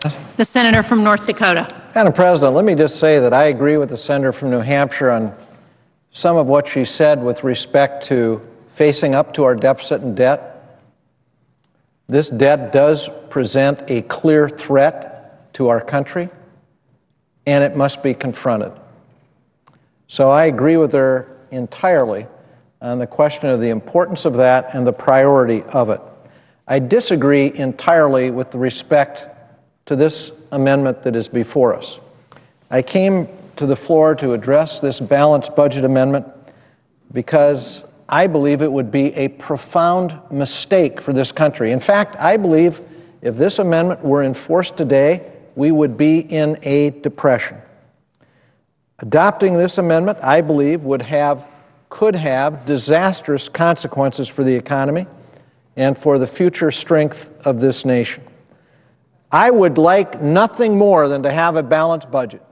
The senator from North Dakota. Madam President, let me just say that I agree with the senator from New Hampshire on some of what she said with respect to facing up to our deficit and debt. This debt does present a clear threat to our country, and it must be confronted. So I agree with her entirely on the question of the importance of that and the priority of it. I disagree entirely with the respect to this amendment that is before us. I came to the floor to address this balanced budget amendment because I believe it would be a profound mistake for this country. In fact, I believe if this amendment were enforced today, we would be in a depression. Adopting this amendment, I believe, could have disastrous consequences for the economy and for the future strength of this nation. I would like nothing more than to have a balanced budget.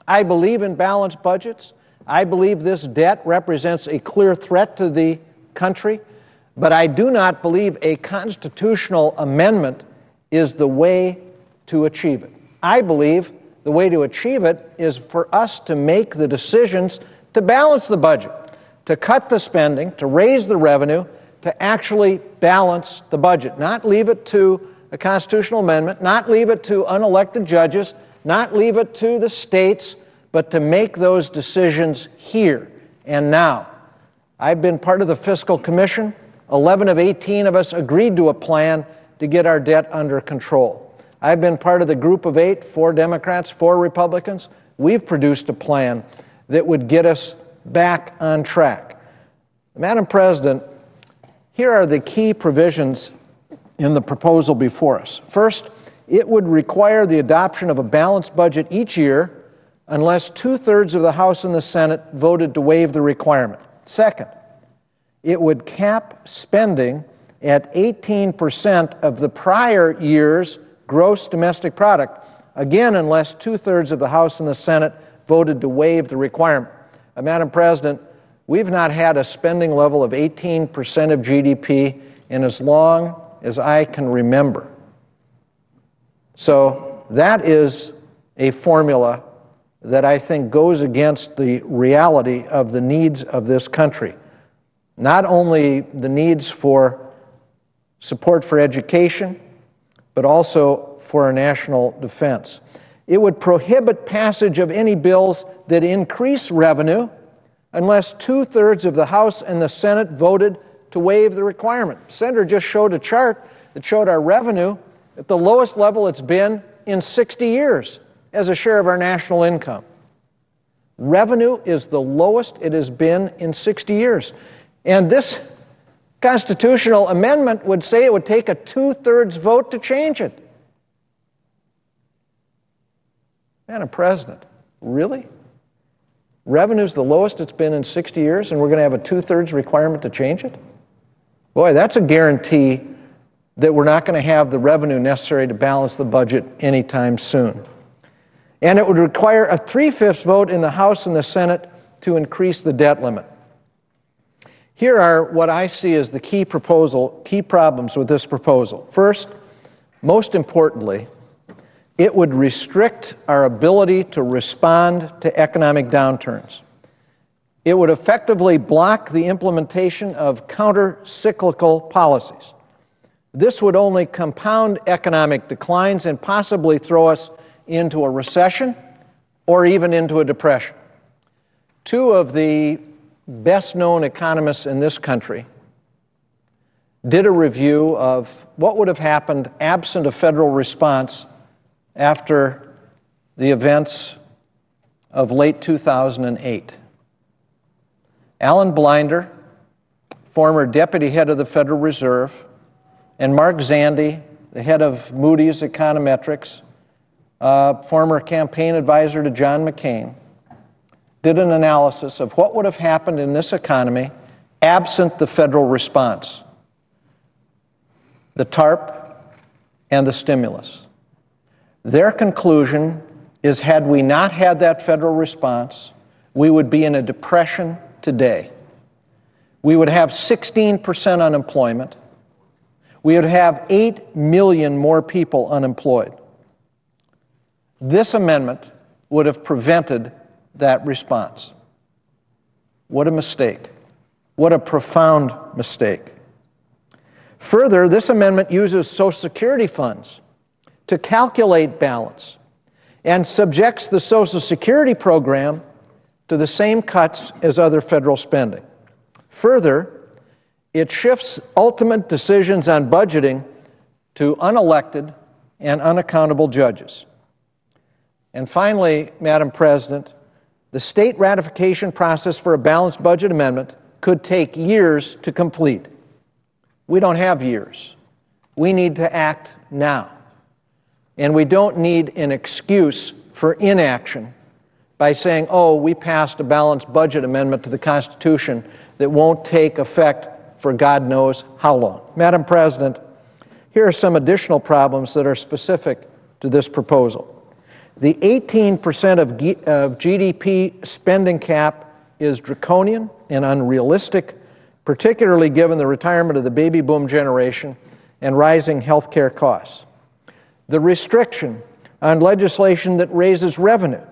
I believe in balanced budgets. I believe this debt represents a clear threat to the country, but I do not believe a constitutional amendment is the way to achieve it. I believe the way to achieve it is for us to make the decisions to balance the budget, to cut the spending, to raise the revenue, to actually balance the budget, not leave it to a constitutional amendment, not leave it to unelected judges, not leave it to the states, but to make those decisions here and now. I've been part of the Fiscal Commission. 11 of 18 of us agreed to a plan to get our debt under control. I've been part of the group of 8, 4 Democrats, 4 Republicans. We've produced a plan that would get us back on track. Madam President, here are the key provisions in the proposal before us. First, it would require the adoption of a balanced budget each year unless 2/3 of the House and the Senate voted to waive the requirement. Second, it would cap spending at 18% of the prior year's gross domestic product, again unless 2/3 of the House and the Senate voted to waive the requirement. Madam President, we've not had a spending level of 18% of GDP in as long as I can remember. So that is a formula that I think goes against the reality of the needs of this country. Not only the needs for support for education, but also for our national defense. It would prohibit passage of any bills that increase revenue unless 2/3 of the House and the Senate voted to waive the requirement. The Senator just showed a chart that showed our revenue at the lowest level it's been in 60 years as a share of our national income. Revenue is the lowest it has been in 60 years. And this constitutional amendment would say it would take a 2/3 vote to change it. Madam President, really? Revenue's the lowest it's been in 60 years, and we're going to have a 2/3 requirement to change it? Boy, that's a guarantee that we're not going to have the revenue necessary to balance the budget anytime soon. And it would require a 3/5 vote in the House and the Senate to increase the debt limit. Here are what I see as the key problems with this proposal. First, most importantly, it would restrict our ability to respond to economic downturns. It would effectively block the implementation of counter-cyclical policies. This would only compound economic declines and possibly throw us into a recession or even into a depression. Two of the best-known economists in this country did a review of what would have happened absent a federal response after the events of late 2008. Alan Blinder, former deputy head of the Federal Reserve, and Mark Zandi, the head of Moody's Econometrics, former campaign advisor to John McCain, did an analysis of what would have happened in this economy absent the federal response, the TARP, and the stimulus. Their conclusion is, had we not had that federal response, we would be in a depression today. We would have 16% unemployment. We would have 8 million more people unemployed. This amendment would have prevented that response. What a mistake. What a profound mistake. Further, this amendment uses Social Security funds to calculate balance and subjects the Social Security program to the same cuts as other federal spending. Further, it shifts ultimate decisions on budgeting to unelected and unaccountable judges. And finally, Madam President, the state ratification process for a balanced budget amendment could take years to complete. We don't have years. We need to act now. And we don't need an excuse for inaction by saying, oh, we passed a balanced budget amendment to the Constitution that won't take effect for God knows how long. Madam President, here are some additional problems that are specific to this proposal. The 18% of GDP spending cap is draconian and unrealistic, particularly given the retirement of the baby boom generation and rising health care costs. The restriction on legislation that raises revenue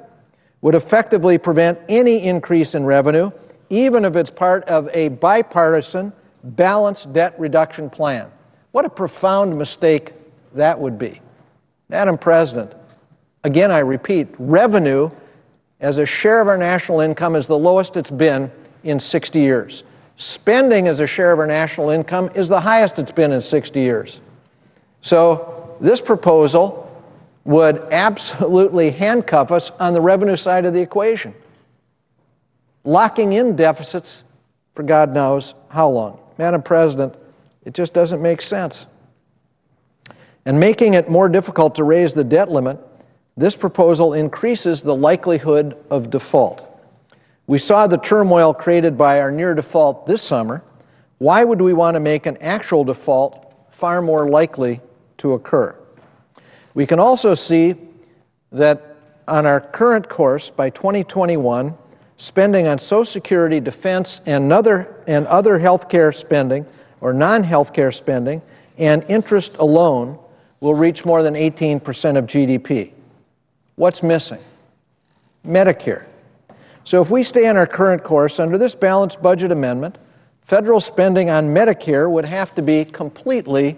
would effectively prevent any increase in revenue, even if it's part of a bipartisan, balanced debt reduction plan. What a profound mistake that would be. Madam President, again, I repeat, revenue as a share of our national income is the lowest it's been in 60 years. Spending as a share of our national income is the highest it's been in 60 years. So this proposal would absolutely handcuff us on the revenue side of the equation, locking in deficits for God knows how long. Madam President, it just doesn't make sense. And making it more difficult to raise the debt limit, this proposal increases the likelihood of default. We saw the turmoil created by our near default this summer. Why would we want to make an actual default far more likely to occur? We can also see that on our current course, by 2021, spending on Social Security, defense, and other health care spending, or non-health care spending, and interest alone will reach more than 18% of GDP. What's missing? Medicare. So if we stay on our current course under this balanced budget amendment, federal spending on Medicare would have to be completely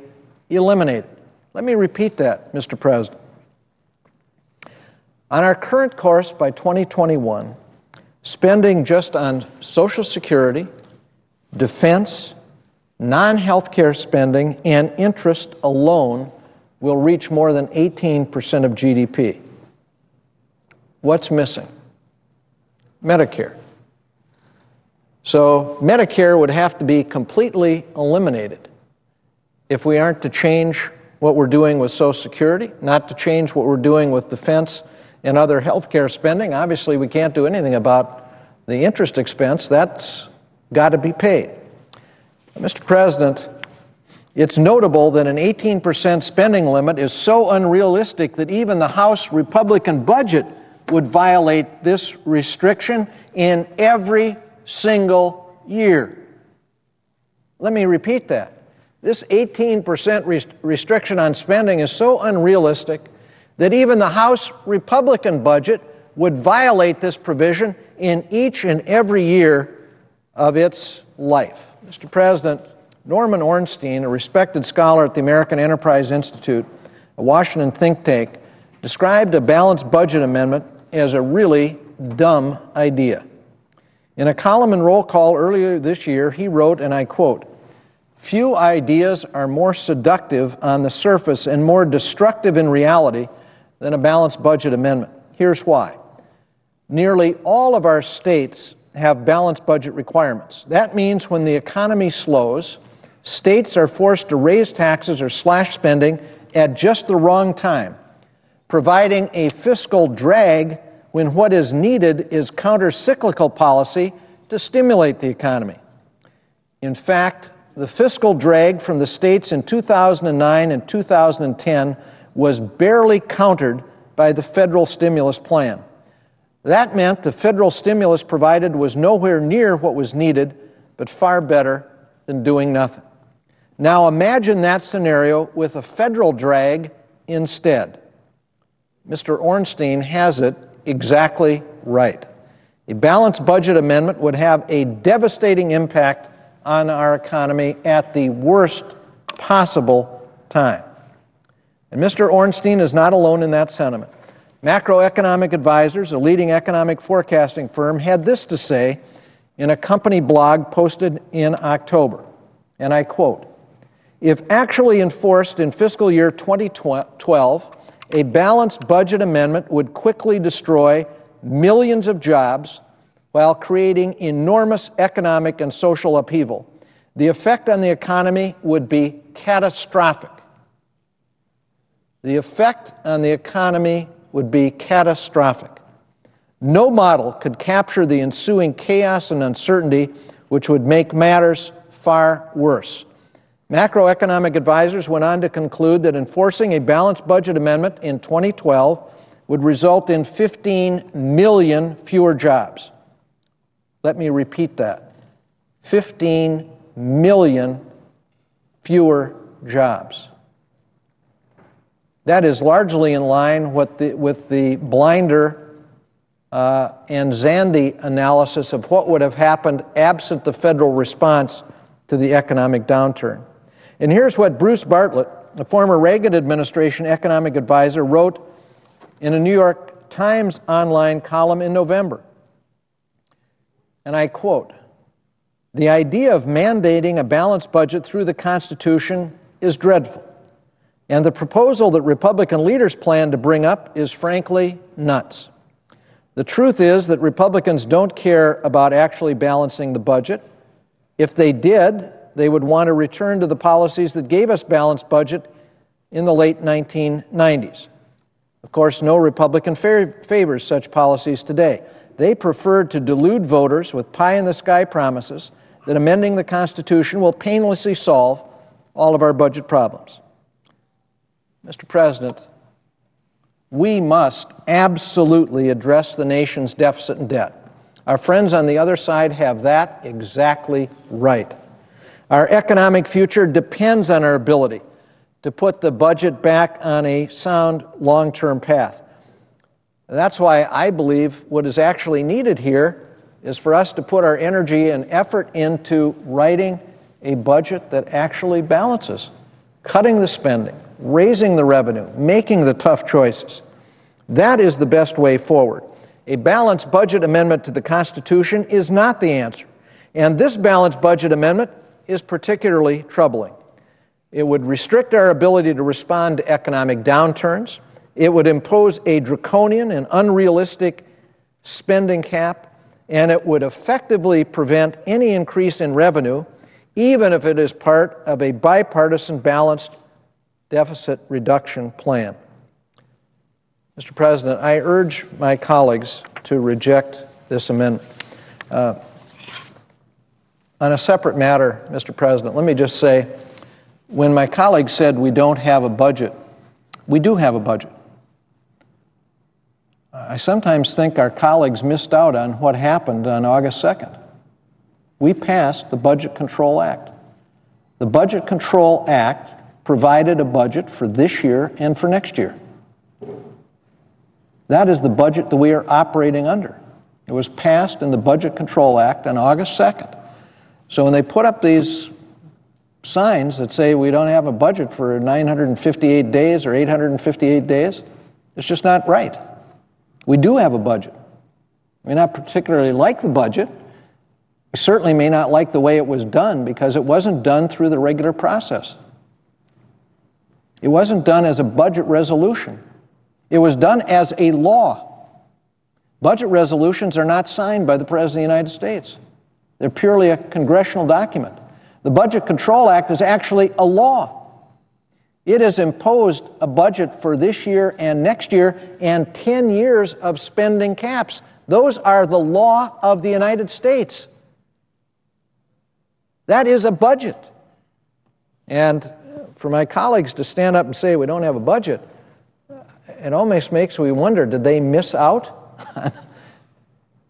eliminated. Let me repeat that, Mr. President. On our current course by 2021, spending just on Social Security, defense, non-health care spending, and interest alone will reach more than 18% of GDP. What's missing? Medicare. So Medicare would have to be completely eliminated if we aren't to change what we're doing with Social Security, not to change what we're doing with defense and other health care spending. Obviously, we can't do anything about the interest expense. That's got to be paid. Mr. President, it's notable that an 18% spending limit is so unrealistic that even the House Republican budget would violate this restriction in every single year. Let me repeat that. This 18% restriction on spending is so unrealistic that even the House Republican budget would violate this provision in each and every year of its life. Mr. President, Norman Ornstein, a respected scholar at the American Enterprise Institute, a Washington think tank, described a balanced budget amendment as a really dumb idea. In a column in Roll Call earlier this year, he wrote, and I quote, "Few ideas are more seductive on the surface and more destructive in reality than a balanced budget amendment. Here's why. Nearly all of our states have balanced budget requirements. That means when the economy slows, states are forced to raise taxes or slash spending at just the wrong time, providing a fiscal drag when what is needed is counter-cyclical policy to stimulate the economy. In fact, the fiscal drag from the states in 2009 and 2010 was barely countered by the federal stimulus plan. That meant the federal stimulus provided was nowhere near what was needed, but far better than doing nothing. Now imagine that scenario with a federal drag instead. Mr. Ornstein has it exactly right. A balanced budget amendment would have a devastating impact on our economy at the worst possible time. And Mr. Ornstein is not alone in that sentiment. Macroeconomic Advisers, a leading economic forecasting firm, had this to say in a company blog posted in October, and I quote, "If actually enforced in fiscal year 2012, a balanced budget amendment would quickly destroy millions of jobs while creating enormous economic and social upheaval. The effect on the economy would be catastrophic." The effect on the economy would be catastrophic. No model could capture the ensuing chaos and uncertainty, which would make matters far worse. Macroeconomic Advisers went on to conclude that enforcing a balanced budget amendment in 2012 would result in 15 million fewer jobs. Let me repeat that. 15 million fewer jobs. That is largely in line with the Blinder and Zandi analysis of what would have happened absent the federal response to the economic downturn. And here's what Bruce Bartlett, a former Reagan administration economic advisor, wrote in a New York Times online column in November. And I quote, "The idea of mandating a balanced budget through the Constitution is dreadful. And the proposal that Republican leaders plan to bring up is frankly nuts. The truth is that Republicans don't care about actually balancing the budget. If they did, they would want to return to the policies that gave us balanced budget in the late 1990s. Of course, no Republican favors such policies today. They prefer to delude voters with pie-in-the-sky promises that amending the Constitution will painlessly solve all of our budget problems." Mr. President, we must absolutely address the nation's deficit and debt. Our friends on the other side have that exactly right. Our economic future depends on our ability to put the budget back on a sound long-term path. That's why I believe what is actually needed here is for us to put our energy and effort into writing a budget that actually balances, cutting the spending, raising the revenue, making the tough choices. That is the best way forward. A balanced budget amendment to the Constitution is not the answer. And this balanced budget amendment is particularly troubling. It would restrict our ability to respond to economic downturns. It would impose a draconian and unrealistic spending cap, and it would effectively prevent any increase in revenue, even if it is part of a bipartisan balanced deficit reduction plan. Mr. President, I urge my colleagues to reject this amendment. On a separate matter, Mr. President, let me just say, when my colleague said we don't have a budget, we do have a budget. I sometimes think our colleagues missed out on what happened on August 2nd. We passed the Budget Control Act. The Budget Control Act provided a budget for this year and for next year. That is the budget that we are operating under. It was passed in the Budget Control Act on August 2nd. So when they put up these signs that say we don't have a budget for 958 days or 858 days, it's just not right. We do have a budget. We may not particularly like the budget. We certainly may not like the way it was done because it wasn't done through the regular process. It wasn't done as a budget resolution. It was done as a law. Budget resolutions are not signed by the President of the United States. They're purely a congressional document. The Budget Control Act is actually a law. It has imposed a budget for this year and next year and 10 years of spending caps. Those are the law of the United States. That is a budget. And for my colleagues to stand up and say we don't have a budget, it almost makes me wonder, did they miss out on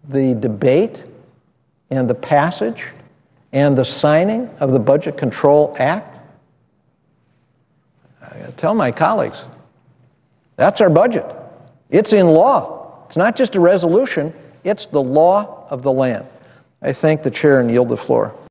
the debate and the passage and the signing of the Budget Control Act? I tell my colleagues, that's our budget. It's in law. It's not just a resolution, it's the law of the land. I thank the chair and yield the floor.